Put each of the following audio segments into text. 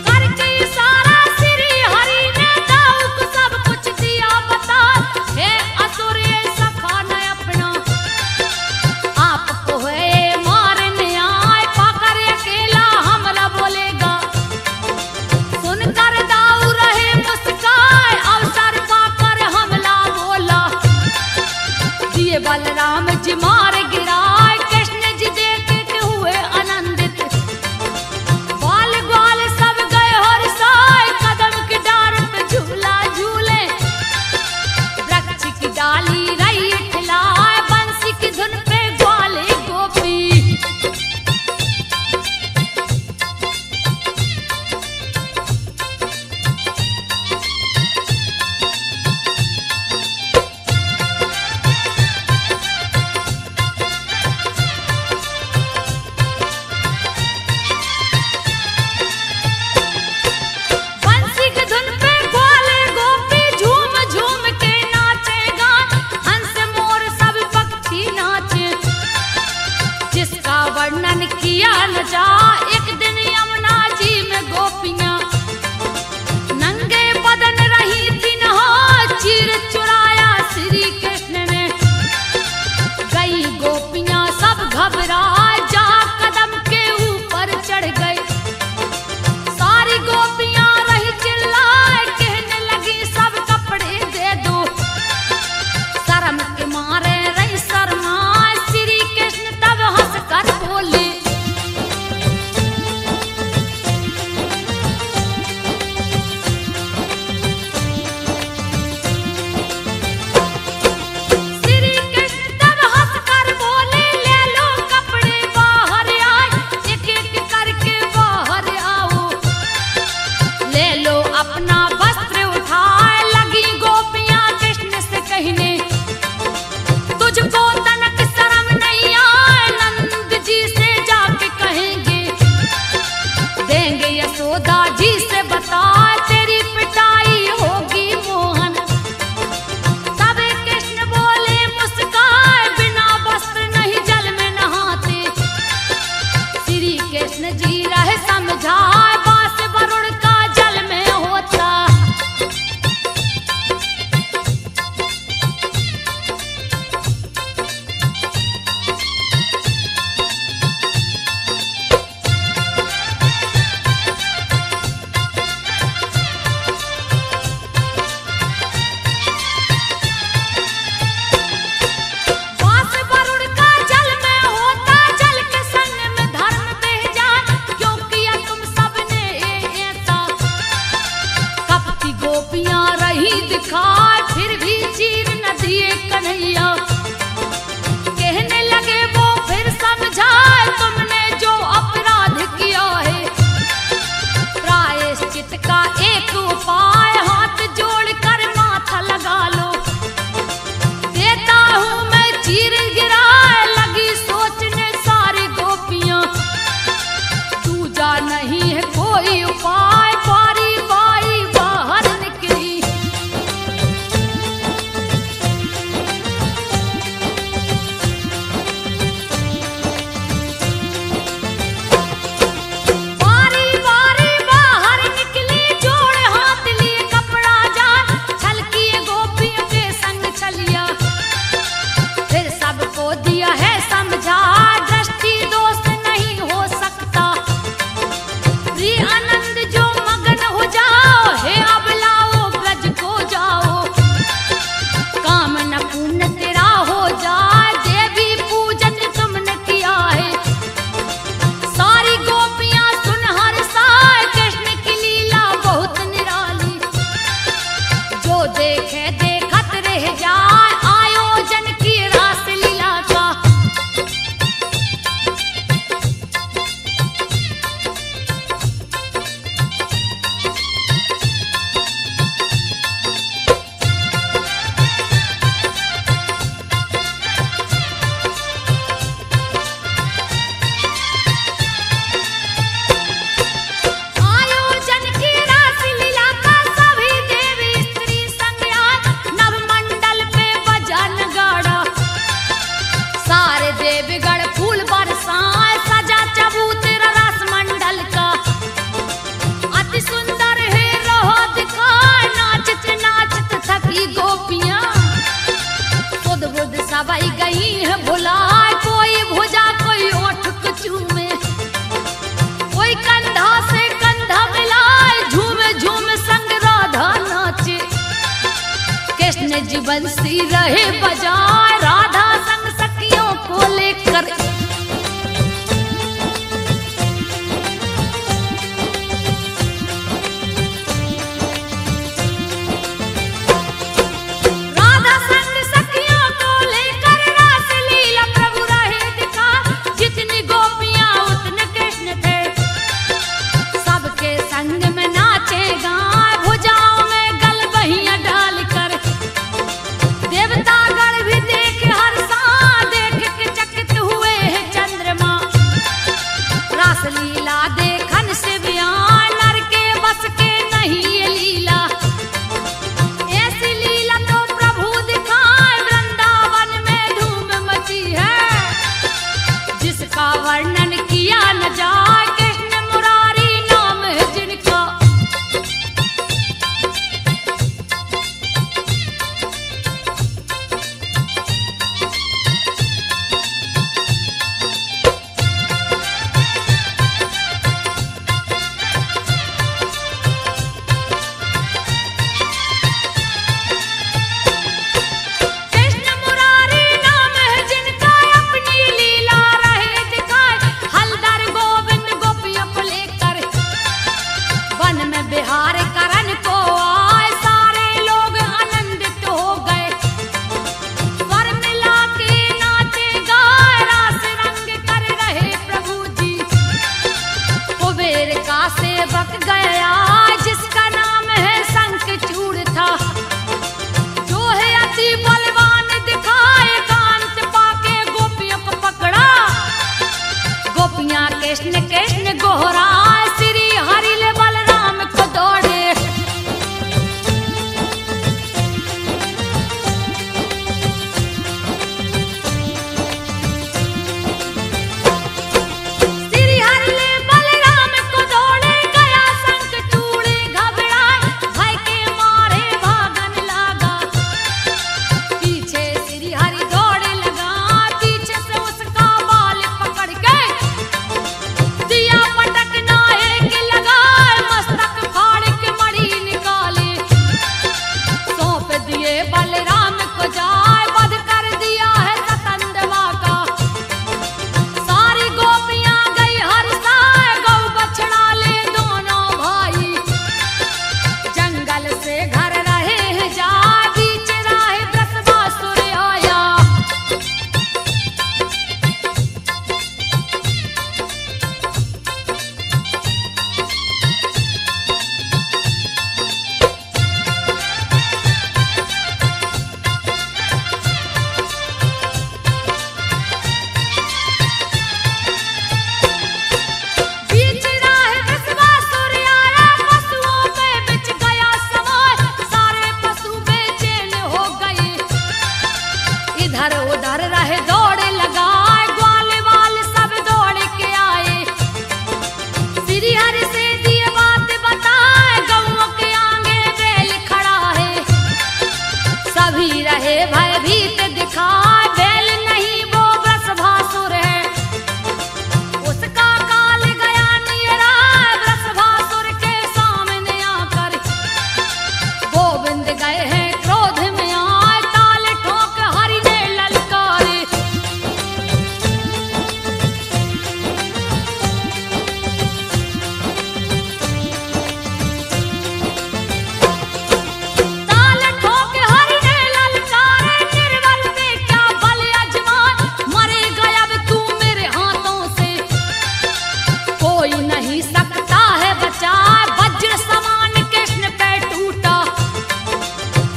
करके सारा श्री हरि ने दाऊक सब गोपियां रही दिखाए, फिर भी चीर न दिए कन्हैया। कहने लगे वो फिर समझाए, तुमने जो अपराध किया है, प्रायश्चित का एक उपाय, हाथ जोड़कर माथा लगा लो। देता हूं मैं चीर गिराए, लगी सोचने सारी गोपियां। दूजा नहीं है कोई उपाय, बारी बारी बाहर निकली। बारी बारी बाहर निकली, जोड़े हाथ लिए कपड़ा जान, छल किए गोपियों के संग चलिया। फिर सबको दिया है समझा, दृष्टि दोष नहीं हो सकता। प्रिय आनंद जो मगन हो जाओ, हे अबलाओ ब्रज को जाओ। काम न पूर्ण तेरा हो जाए, देवी पूजन तुमने किया है। सारी गोपियां सुन हर्षाए, कृष्ण की लीला बहुत निराली। जो देखे देखत रह जाए, आयोजन की रास लीला का। आयोजन की रास लीला का, सभी देवी स्त्री संग आए, नवमंडल पे बजा नगाड़ा। सारे देवगण फूल बरसाए, सजा चबूतरा रस मंडल का। अति सुंदर है रहो दिखाए, नाचत नाचत थकी गोपियां। खुद बुद्ध सबाई गई है भुलाए, कोई भुजा कोई ओठ को चूमे, कोई कंधा से कंधा मिलाए, झूमे झूमे संग राधा नाचे। कृष्ण जी बंसी रहे बजाए, राधा संग सखियों को लेकर। राधा संग सखियों को लेकर रास लीला प्रभु रहे दिखा। जितनी गोपियां उतने कृष्ण थे, सबके संग में नाचे गाए, भुजाओं में गल बहियां डालकर। देवतागण भी देखे हर्षाए, रहे भयभीत दिखाए, बैल नहीं वो वृषभासुर है, उसका काल गया नियरा। वृषभासुर के सामने आकर गोविंद गए हैं क्रोध में आए, ताल ठोक हरि ने ललकारे। ताल ठोक हरि ने ललकारे, निर्बल पे क्या बल अजमान, मरे गया अब तू मेरे हाथों से, कोई नहीं सकता है बचा। वज्र समान कृष्ण पे टूटा,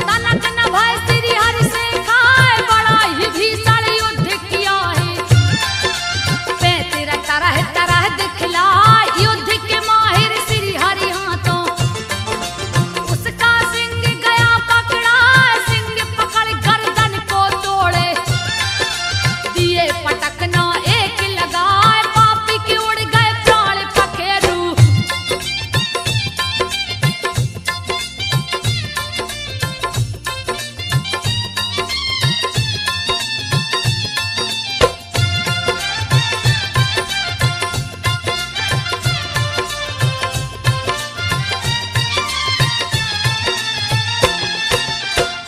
तनक न भय श्री हरि से खाए, बड़ा ही भीषण युद्ध किया है। पैंतीर तरह तरह दिखला, युद्ध के माहिर श्री हरि हाथों, उसका सिंह गया पकड़ा, सिंह पकड़ गर्दन को तोड़े, दिए पटकना एक लगाए, पापी के उड़ गए प्राण पखेरु।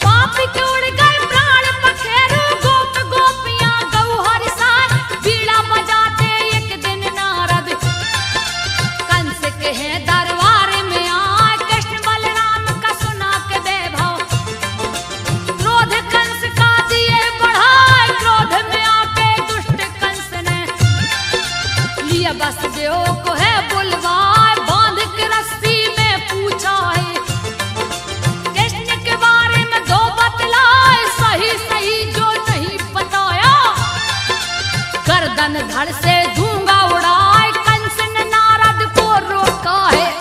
पापी के उड़ गए प्राण पखेरु, गोप गोपियां गौ हरि साथ, बीड़ा बजाते एक दिन नारद, कंस के हैं दरबार में आए, कृष्ण बलराम का सुना के वैभव, क्रोध कंस का दिए बढ़ाए, क्रोध में आके दुष्ट कंस ने लिया वसुदेव को है बुलवाए, बांध के रस्सी में पूछा है, कृष्ण के बारे में दो बतलाए, सही सही जो नहीं बताया, गर्दन धड़ से धूंगा उड़ाए, कंस ने नारद को रोका है।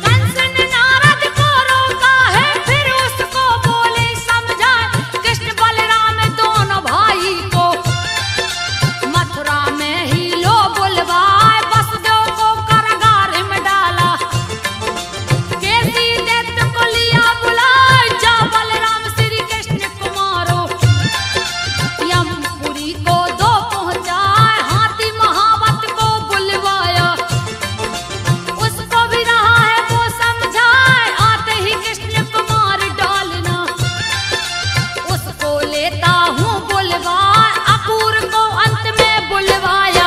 कंस ने नारद को रोका है, फिर उसको बोले समझाए, कृष्ण बलराम दोनों भाई को मथुरा में ही लो बुलवाए, वसुदेव को कारागार में डाला, केसी दैत्य को लिया बुलाए, जा बलराम श्री कृष्ण को मारो, यमपुरी को दो पहुंचाए, हाथी महावत को बुलवाया, उसको भी रहा है वो समझाए, आते ही कृष्ण को मार डालना, उसको लेता हूँ बुलवाए, अपूर को अंत में बुलवाया।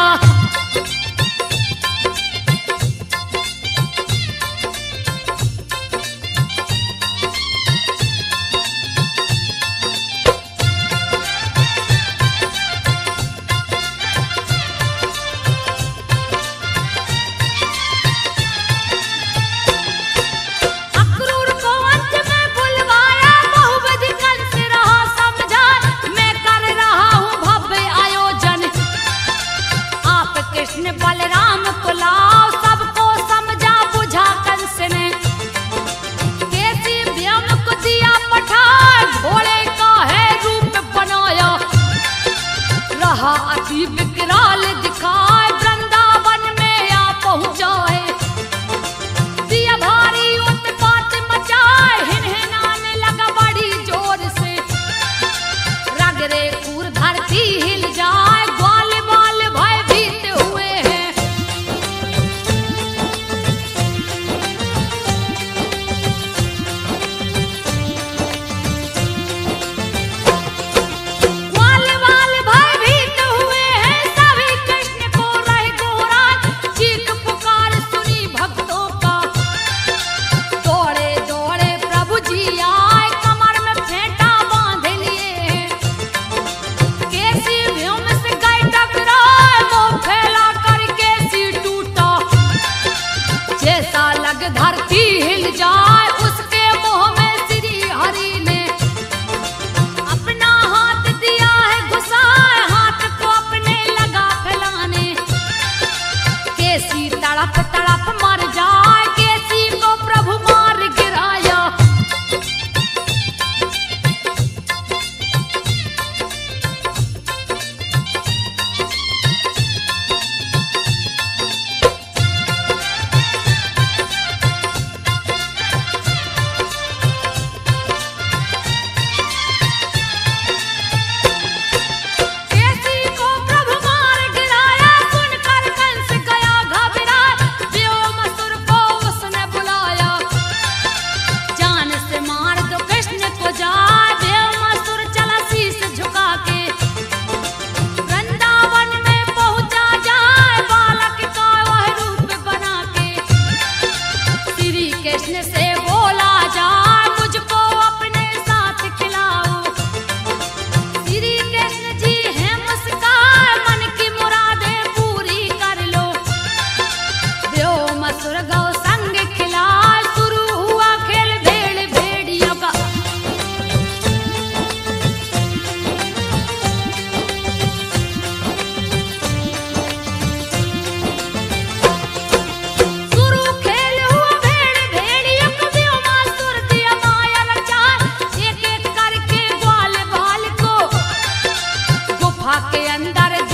अक्रूर को अंत में बुलवाया, बहुविधि कंस रहा समझाए, मैं कर रहा हूँ भव्य आयोजन, आप कृष्ण बलराम को लाओ, सबको समझा बुझा कंस ने, केसी व्योम को दिया पठाए, घोड़े का है रूप बनाया, रहा अति विकराल दिखाए, वृंदावन में आ पहुंचा है, दिया भारी उत्पात मचाए, हिनहिनाने लगा बड़ी जोर से, रगरे खूर धरती हिल जाए, ग्वाल बाल भयभीत हुए हैं। ग्वाल बाल भयभीत हुए हैं, सभी कृष्ण को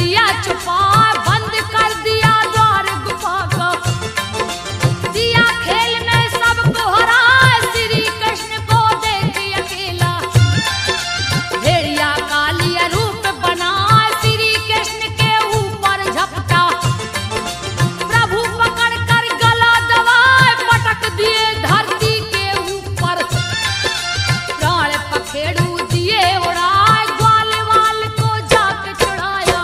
दिया छुपा, बंद कर दिया द्वार गुफा का। दिया खेल में सबको हरा, श्री कृष्ण को देख अकेला। भेड़िया कालिया रूप बना, श्री कृष्ण के ऊपर झपटा। प्रभु पकड़ कर गला दबाए, पटक दिए धरती के ऊपर। प्राण पखेड़ू दिए उड़ाए, ग्वाल वाल को जाके छुड़ाया।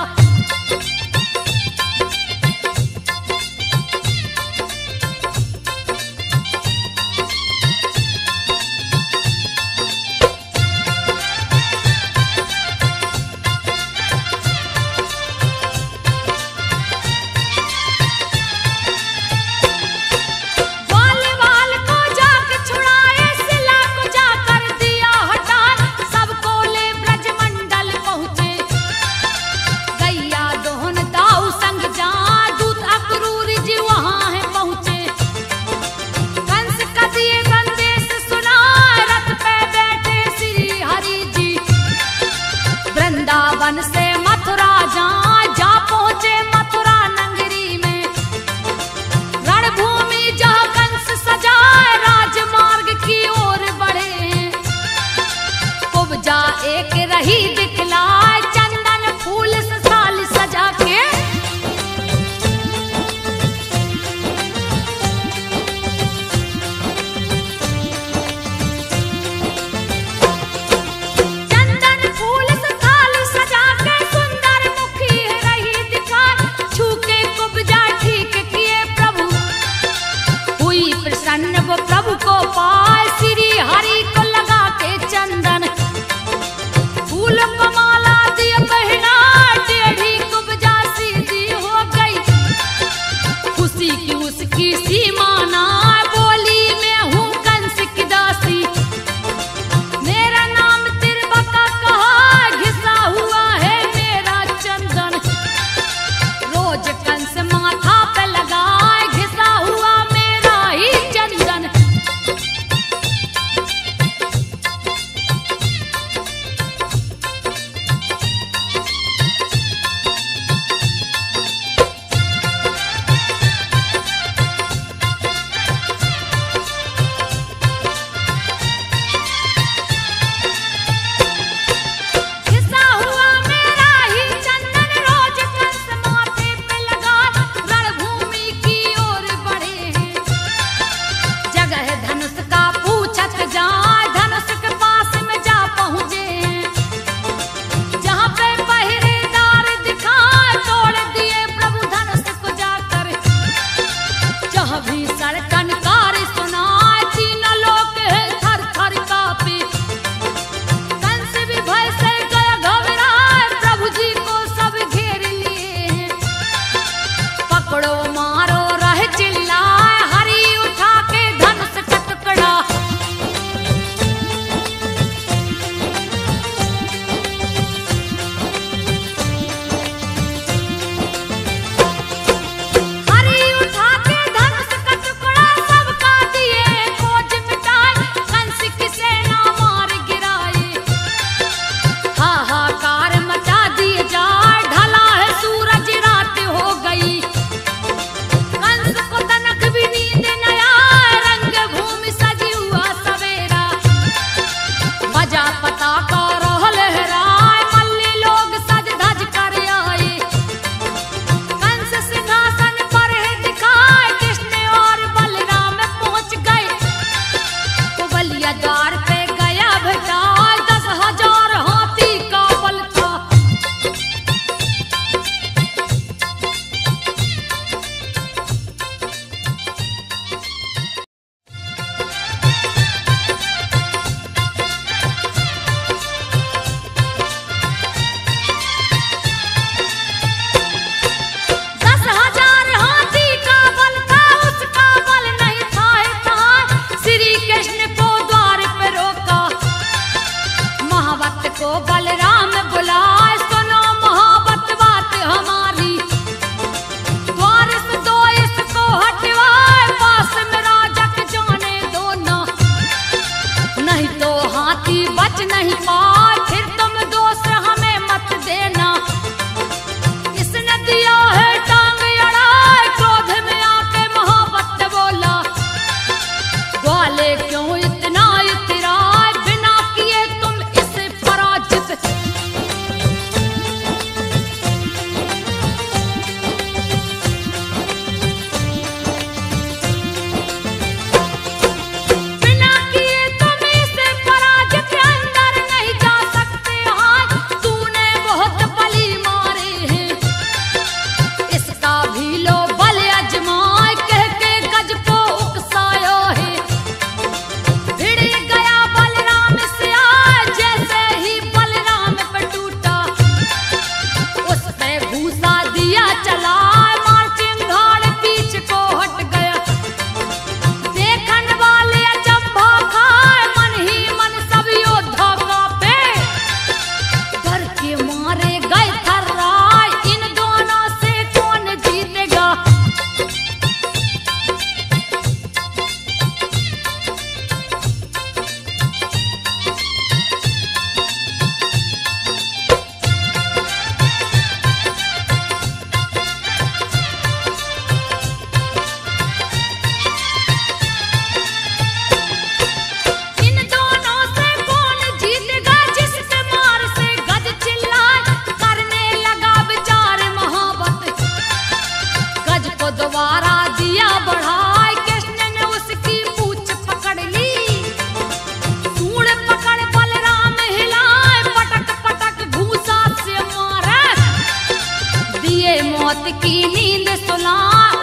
लिए मौत की नींद सुला,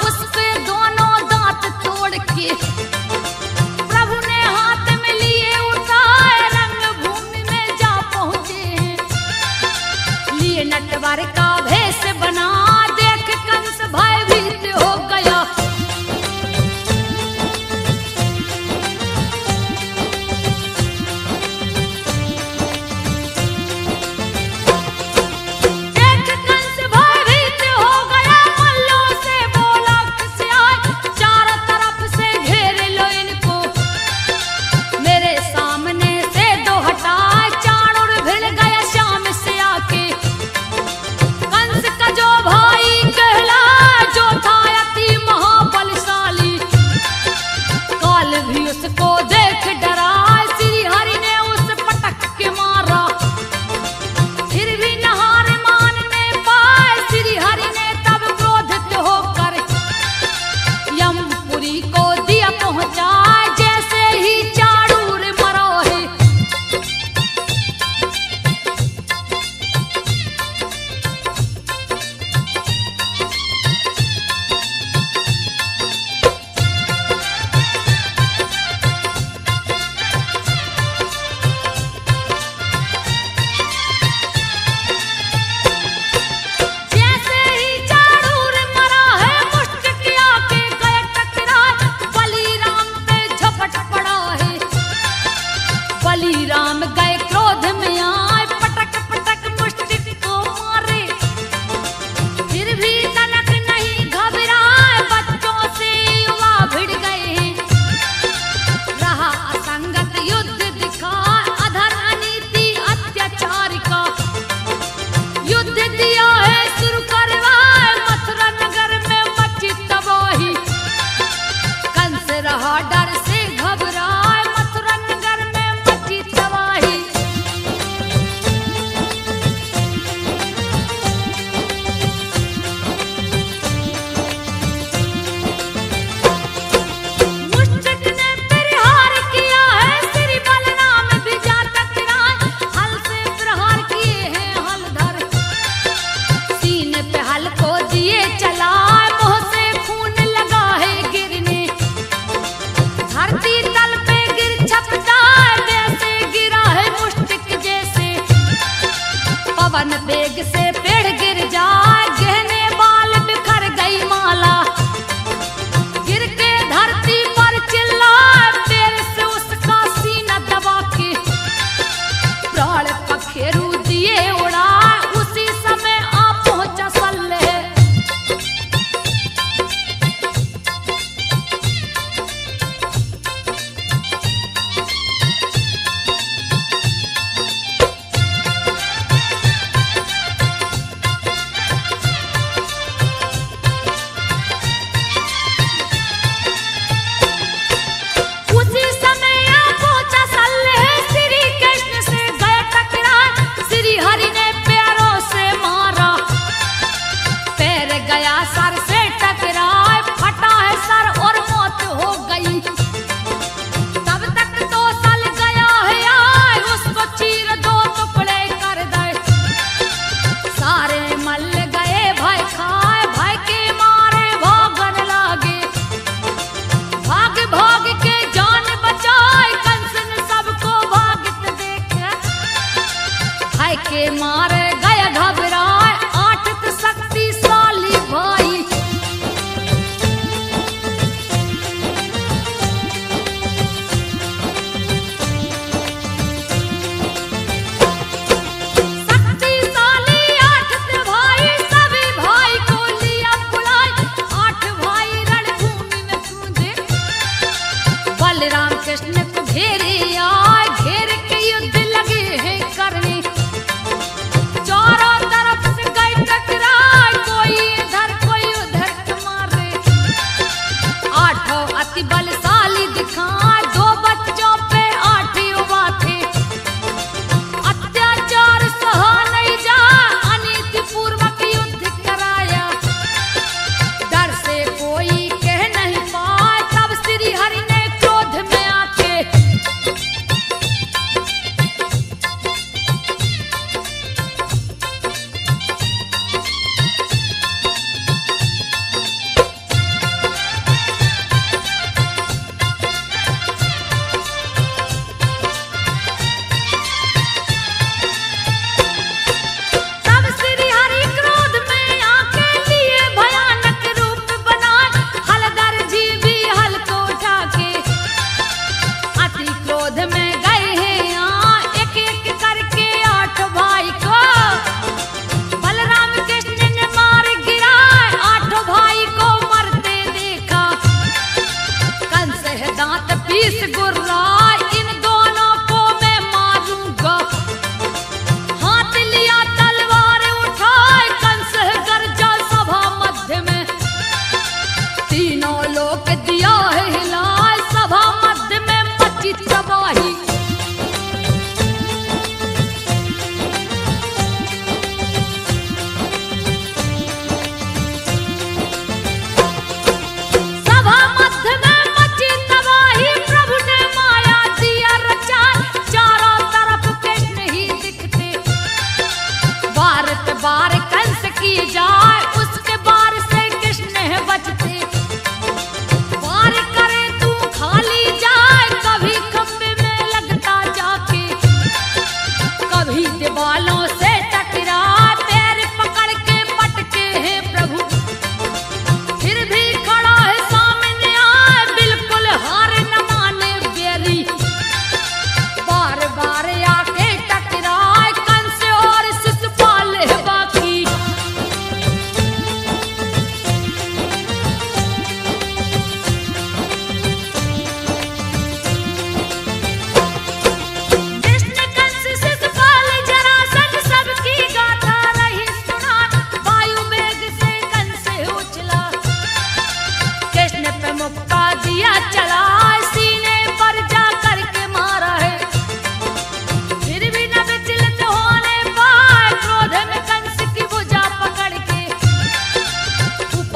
उस पे दोनों दांत तोड़ के प्रभु ने हाथ में लिए उठाए, रंग भूमि में जा पहुंचे हैं। लिए नटवर का भेष बना, देख कंस भयभीत हो गया।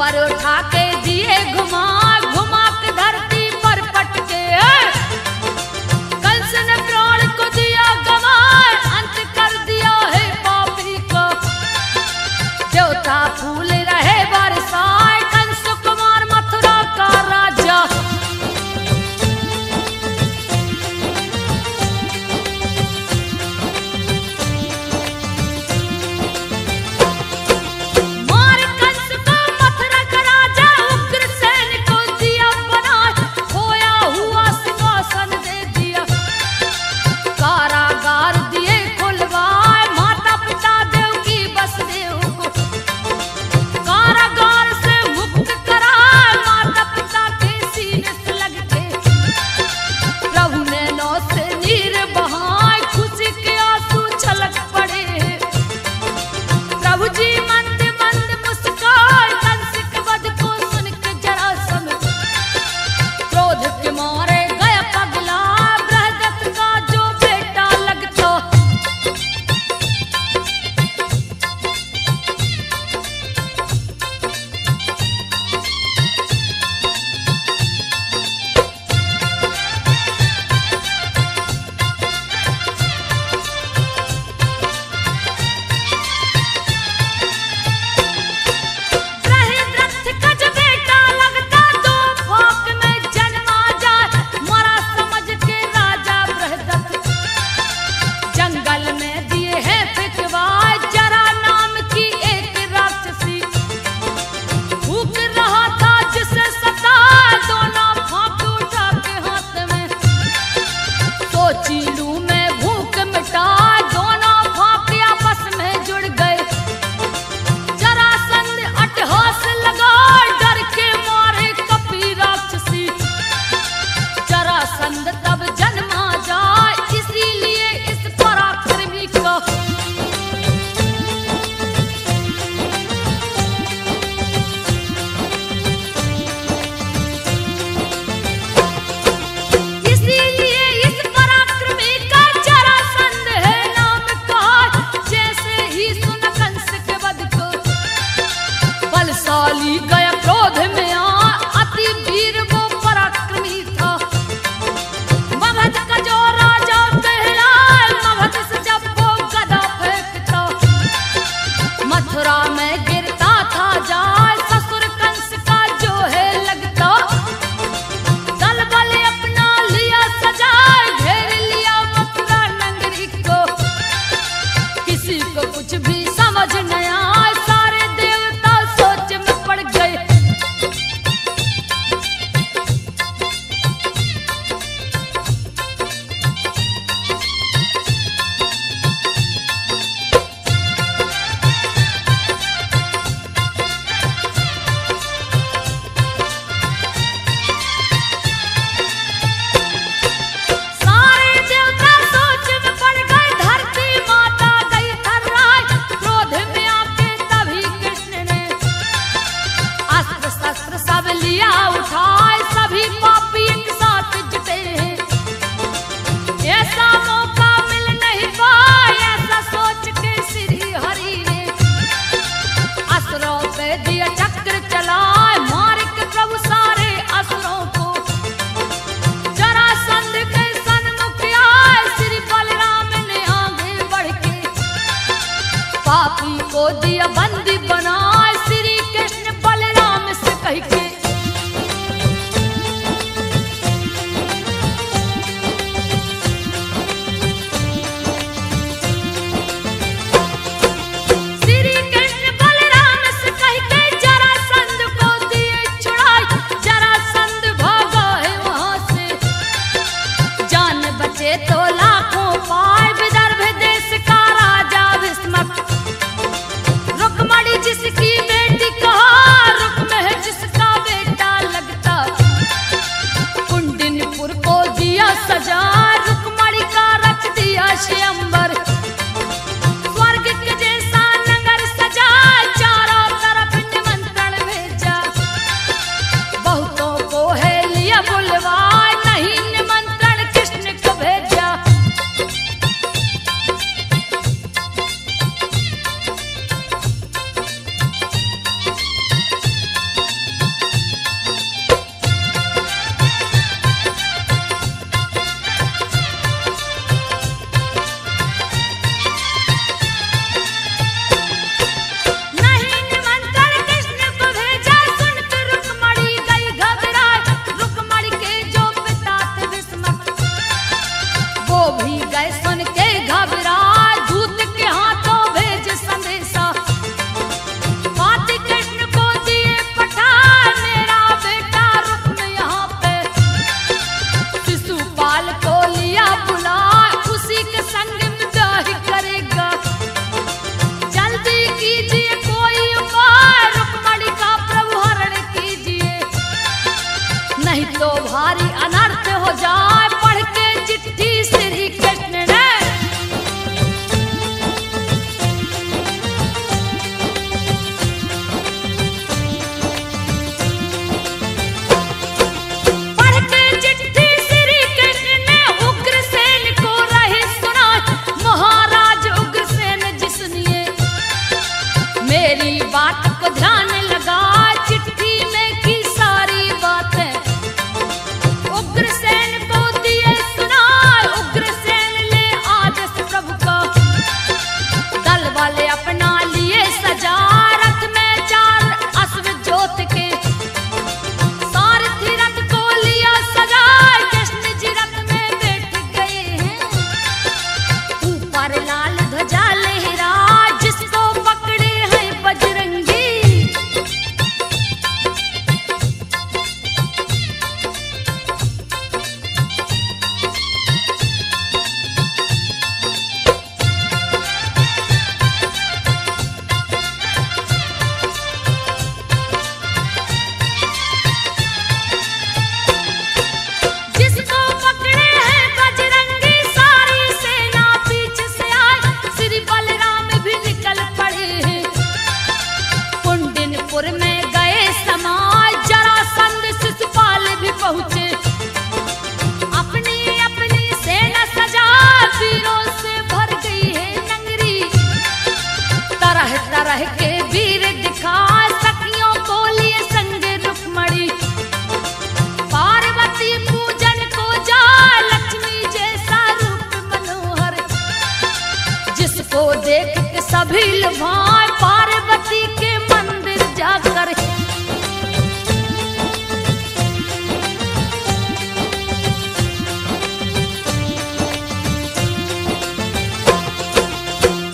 पर उठा के दिए घुमा घुमा के धरती पर पटके कंस ने प्राण को दिया गवाए अंत कर दिया है पापी को देवता फूल रहे बरसाए कंस कुमार मथुरा का राजा मेरी बात को ध्यान लगा, चिट्ठी में की सारी बातें उग्रसेन को दिए सुना। उग्रसेन ले आदेश प्रभु का, दल वाले अपना लिए सजा, रथ में 4 अश्व जोत के, सारथी रथ को लिया सजा। कृष्ण जी रथ में बैठ गए हैं, ऊपर लाल ध्वजा लहरा, जिसको पकड़े हैं बजरंगी। जिसको पकड़े हैं बजरंगी, सारी सेना पीछे से आए, श्री बलराम भी निकल पड़े हैं। कुंडिनपुर में गए समाज, जरासंध शिशुपाल भी पहुंचे, अपनी अपनी सेना सजा, वीरों से भर गई है नगरी। तरह तरह के वीर दिखा, सखियों को लिए संग रुक्मणी, पार्वती पूजन को जा, लक्ष्मी जैसा रूप मनोहर, जिसको देख के सभी लुभाए, पार्वती के मंदिर जाकर।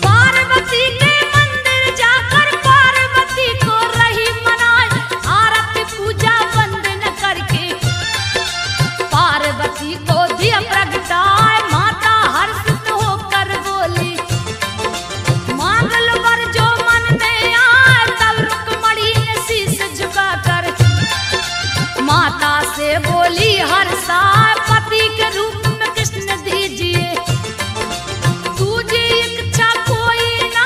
पार्वती के मंदिर जाकर पार्वती को रही मनाए, आरती पूजा वंदन करके पार्वती को दिया प्रगटाए। माता हर्षित होकर बोली, मांग लो वर जो मन में आए। तब रुक्मणी ने शीश झुकाकर माता से बोली, हर्षा पति के रूप में कृष्ण दीजिए, तुझे इच्छा कोई ना।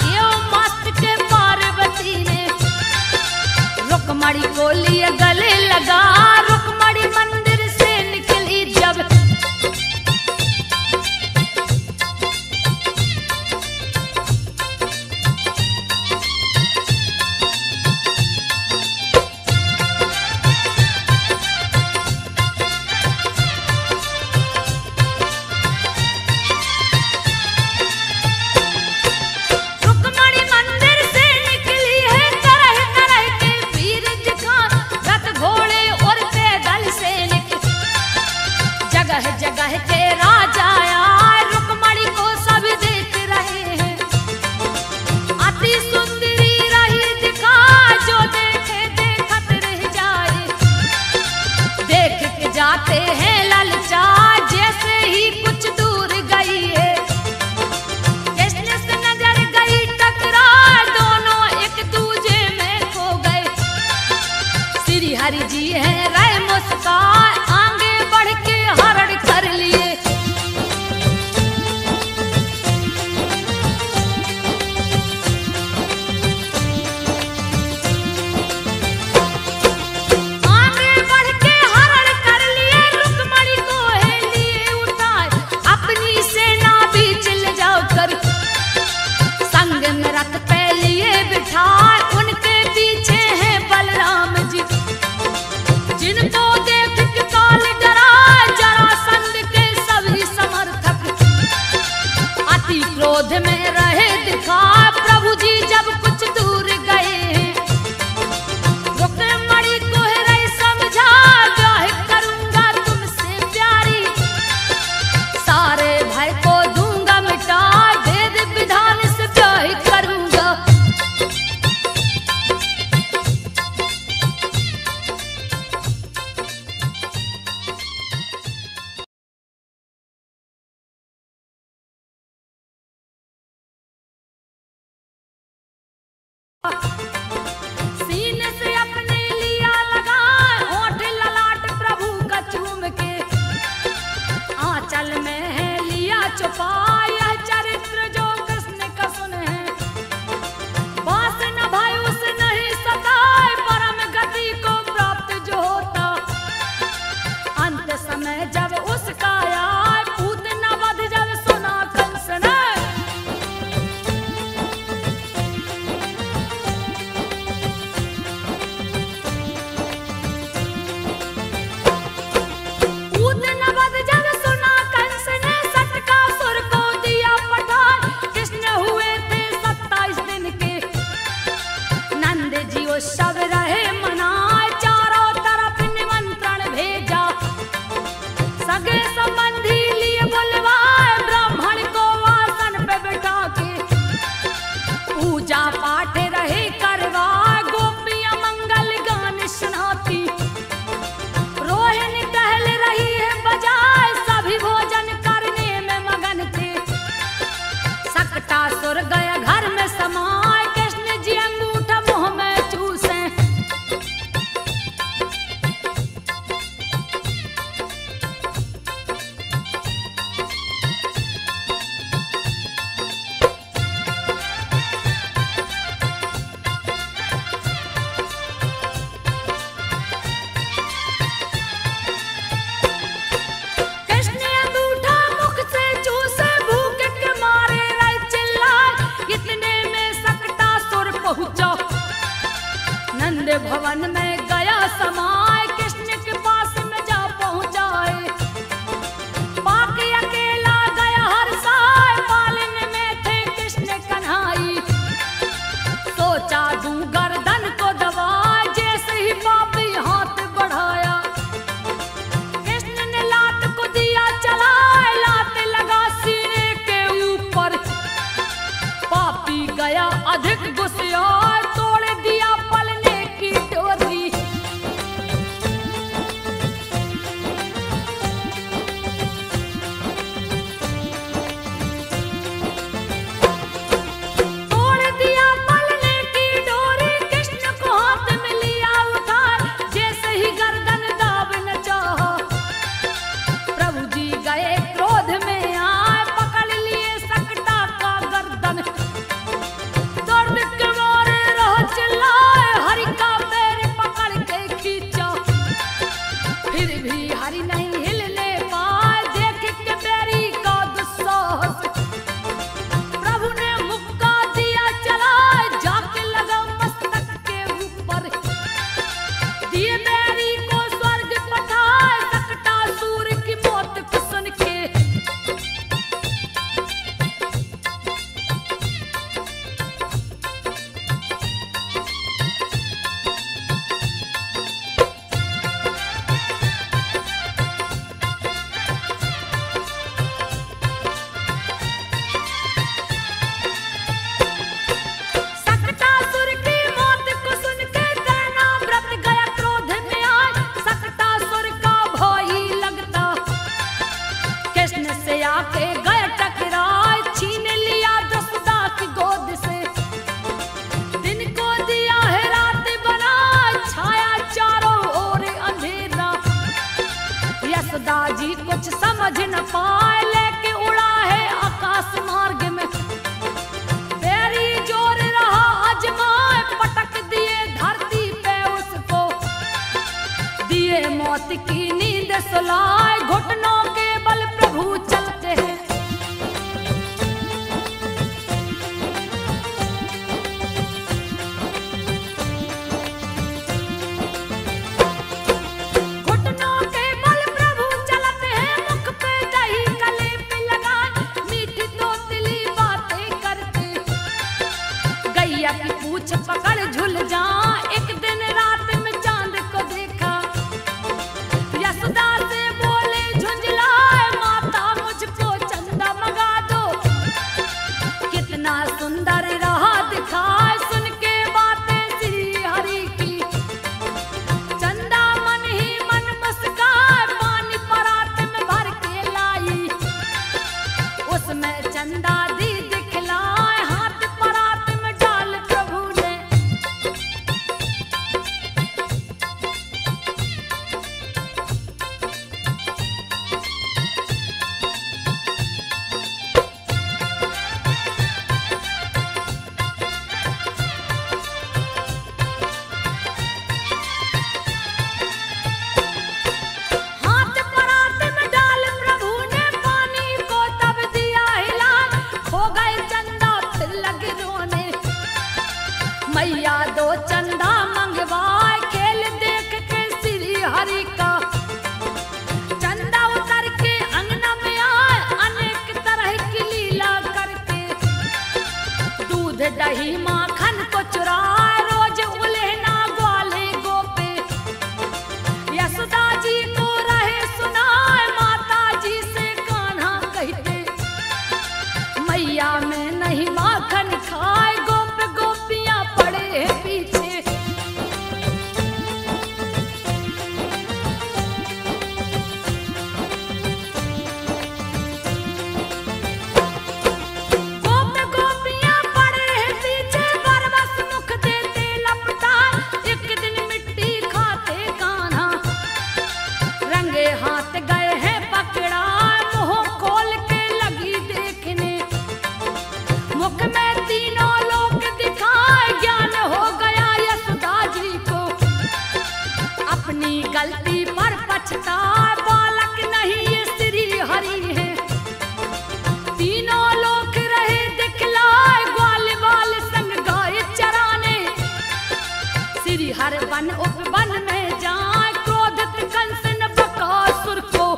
एवं मस्त के पार्वती ने रुक्मणी को लिए गले लगा, रुक्मणी मंदिर से निकली जब, रुक्मणी मंदिर से निकली है, तरह तरह के वीर दिखा, रथ घोड़े और पैदल सैनिक, जगह जगह के राजा आए, रुक्मणी को सब देख रहे हैं। अति सुंदरी रही दिखा, जो देखे देखत रह जाए, देख के जाते हैं ललचा, जैसे ही कुछ दूर गई है, कृष्ण से नजर गई टकरा, दोनों एक दूजे में खो गए। श्री हरि जी है रहे मुस्कान, आगे बढ़ के हरण कर लिए। आगे बढ़ के हरण कर लिए, रुक्मणी को है लिए उठाए, अपनी सेना बीच ले जाओ कर, संग में रथ पे लिए बिठाए। उनके पीछे हैं बलराम जी, जिनको देख के काल डरा, जरासंध के सभी समर्थक अति क्रोध में रहे दिखा। प्रभु जी जब कुछ दूर गए, रुक्मणी को है रही समझा, ब्याह करूंगा तुमसे प्यारी, सारे भय को दूंगा मिटा, वेद विधान से ब्याह करूंगा। सीने से अपने लिया लगा, होठ ललाट प्रभु का चूम के, आंचल में है लिया छुपा, यह चरित्र जो कृष्ण का सुन है। बास न भाई उस नहीं सताए, परम गति को प्राप्त जो होता, अंत समय जब उसका आए, पूतना वध जब सुना कंस ने। को सब रहे मनाए, चारों तरफ निमंत्रण भेजा। सगे संबंधी लिए बुलवाए, ब्राह्मण को आसन पे बैठा के पूजा पाठ रहे करवाए। गोपियां मंगल गान सुनाती, रोहिणी टहल रही है बजाए, सभी भोजन करने में मगन थे। सकटासुर गया घर में समाए, कृष्ण जी अंगूठा मुंह में चूसे। कृष्ण अंगूठा मुख से चूसे, भूख के मारे रहे चिल्लाए। इतने में सकटासुर पहुंचा, नंद भवन में गया समाए। कृष्ण के पास में जा पहुंचाए, बाकी अकेला गया हर्षाए। पालन में थे कृष्ण कन्हाई, सोचा दूं गर्दन को दबाए। जैसे ही पापी हाथ बढ़ाया, कृष्ण ने लात को दिया चलाए। लात लगा सीने के ऊपर, पापी गया अधिक गुस्साए। तोड़ दिया पलने की डोरी, तोड़ दिया पलने की डोरी। कृष्ण को हाथ में लिया उठाए, जैसे ही गर्दन दाब न चाहा। प्रभु जी गए क्रोध में आए, पकड़ लिए सकटा का गर्दन। दर्द के मारे रह चिल्लाए, हरि का पैर पकड़ के खींचा। फिर भी हरि नहीं हिलने पाए, देख के बैरी का दुस्साहस। प्रभु ने मुक्का दिया चलाए, जाके लगा मस्तक के ऊपर। दिए बैरी को स्वर्ग पठाए, सकटासुर की मौत को सुन के। सकटासुर की मौत को सुन के दैना व्रत गया क्रोध में आए। सकटासुर का भय लगता, कृष्ण से आके गए टकराए। छीन लिया जसोदा की गोद से, दिन को दिया है रात बनाए। छाया चारों ओर अंधेरा, यशोदा जी कुछ समझ न पाए। लेके उड़ा है आकाश मार्ग में, बैरी जोर रहा अजमाए। पटक दिए धरती पे उसको, दिए मौत की नींद सुलाए। घुटनों के बल प्रभु चलते हैं, घुटनों के बल प्रभु चलते हैं। मुख पे दही गले पे लगाए, मीठी तोतली बातें करते। गैया की पूछ पकड़ झुल जा, एक दिन रात में चांद को देखा। यशोदा से बोले झुंझलाए, माता मुझको चंदा मंगा दो। कितना सुंदर रहा दिखाए, सुन के बातें श्री हरि की। चंदा मन ही मन मुस्काए, पानी परात में भर के लाई। उसमें चंदा दी दिखलाए, हाथ परात में डाल प्रभु ने। हाथ परात में डाल प्रभु ने, पानी को तब दिया हिला। खो गए चंदा फिर लगे रोने, मैया दो चंदा मंगवाए। खेल देख के श्री हरि का, चंदा उतर के अंगना में आए। अनेक तरह की लीला करके, दूध दही माखन को चुराए। रोज उल्हेना वन उपवन में जाए, क्रोधित कंस ने बकासुर को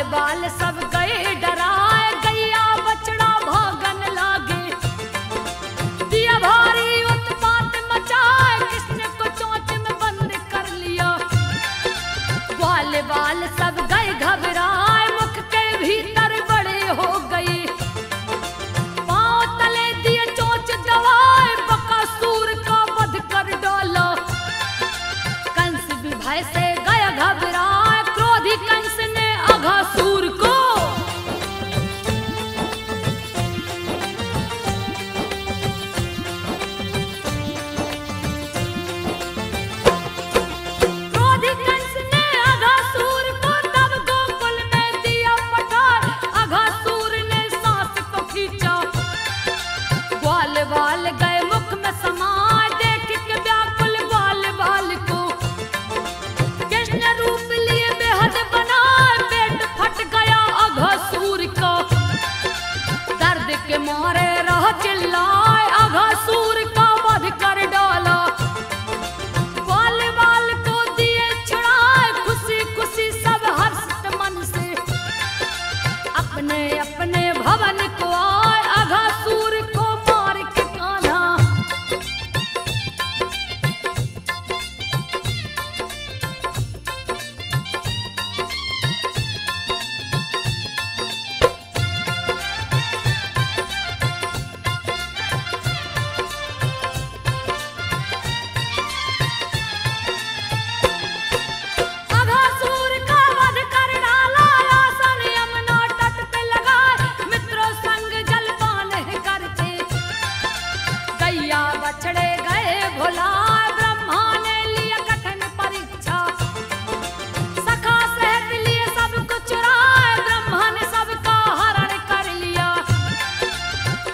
बाल सब गए डराए, गैया बछड़ा भागन लागे, दिया भारी उत्पात मचाए, कृष्ण को चोंच में बंद कर लिया। ग्वाल बाल सब गए घबराए, मुख के भीतर बड़े हो गए, पांव तले दिए चोंच दबाए, बकासुर का वध कर डाला। कंस भी भय से गया घबराए, क्रोधी कंस ने अघासुर को क्रोधी कंस ने अघासुर को तब गोकुल में दिया पठार। अघासुर ने सांस को खींचा, ग्वाल बाल गए मुख में समाए, देख के व्याकुल ग्वाल बाल को कृष्ण रूप लिए बेहद बना, फट गया अघासुर का। दर्द के मारे रह चिल्लाए, अघासुर का वध कर डाला। ग्वाल बाल को दिए छुड़ाए, खुशी खुशी सब हर्षित मन से अपने अपने भवन को आए, अघासुर को मार के कान्हा। बछड़े गए भुला, ब्रह्मा ने लिया कठिन परीक्षा, सखा सहित लिए सब कुछ चुराए, ब्रह्मा ने सबका हरण कर लिया।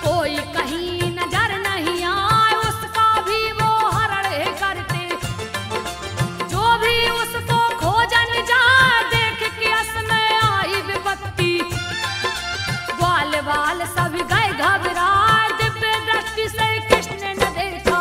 कोई कहीं नजर नहीं आए, उसका भी वो हरण करते, जो भी उसको खोजन जाए, देख के असमय आई विपत्ति। ग्वाल बाल सब गए घबराए, दिव्य दृष्टि से कृष्ण ने देखा।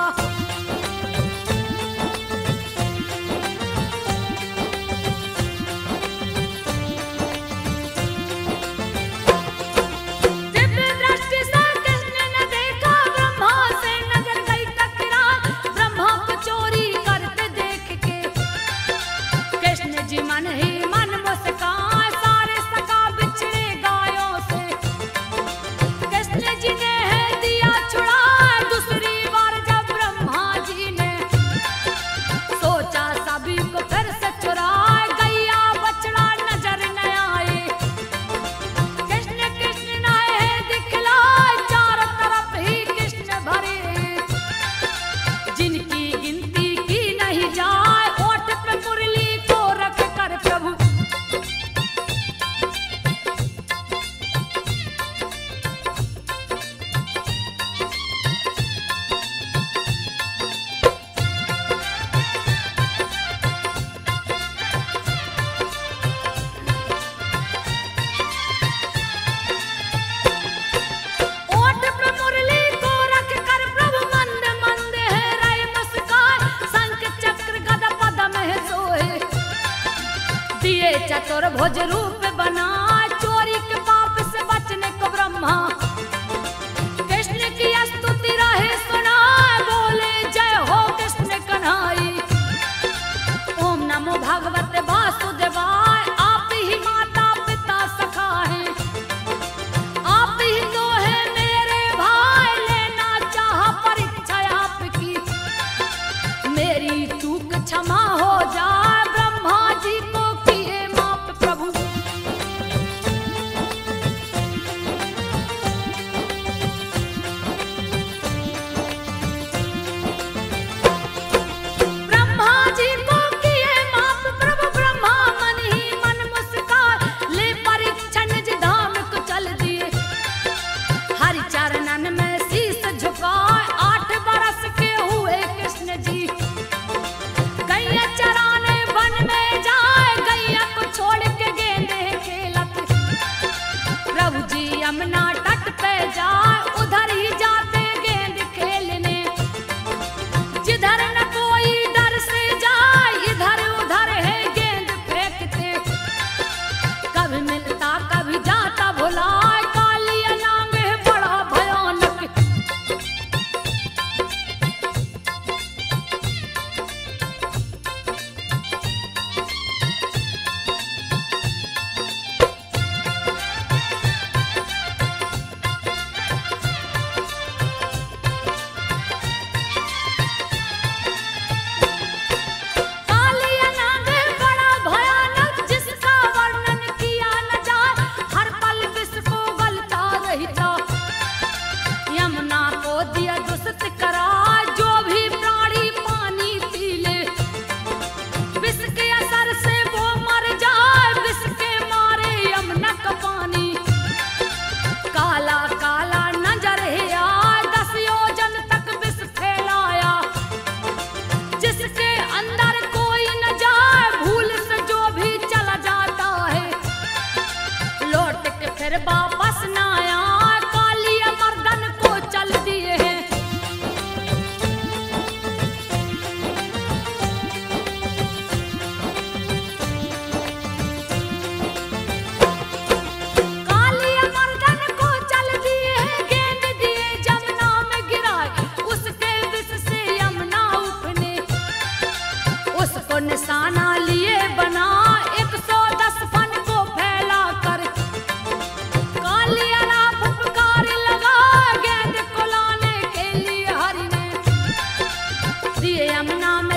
दिव्य दृष्टि से कृष्ण ने देखा, ब्रह्मा से नजर गई टकरा, ब्रह्मा को चोरी करते देख के कृष्ण जी मन ही मन मुस्काए, सारे सका बिछड़े गायों से कृष्ण जी ने दिया छुड़ा। दूसरी बार जब ब्रह्मा जी ने सोचा सभी को फिर से चुराए, गैया बछड़ा नजर न आए, कृष्ण कृष्ण नए दिखलाए, चारों तरफ ही कृष्ण भरे, जिनकी गिनती की नहीं जाए, ओठ पे मुरली को रख कर प्रभु ओठ पे मुरली को रख कर प्रभु मंद मंद है रहे मुस्काए, शंख चक्र गदा पद्म है सोए, दिए चतुर्भुज रूप बना, चोरी के पाप से बचने को ब्रह्मा कृष्ण की स्तुति रहे सुनाए, बोले जय हो कृष्ण कन्हाई। ओम नमो भगवते वासुदेवाय, आप ही माता पिता सखा है, आप ही दो है मेरे भाई, लेना चाहा परीक्षा आपकी, मेरी चूक क्षमा हो जाए, ब्रह्मा जी को किए माफ प्रभु।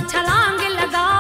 छलांग लगा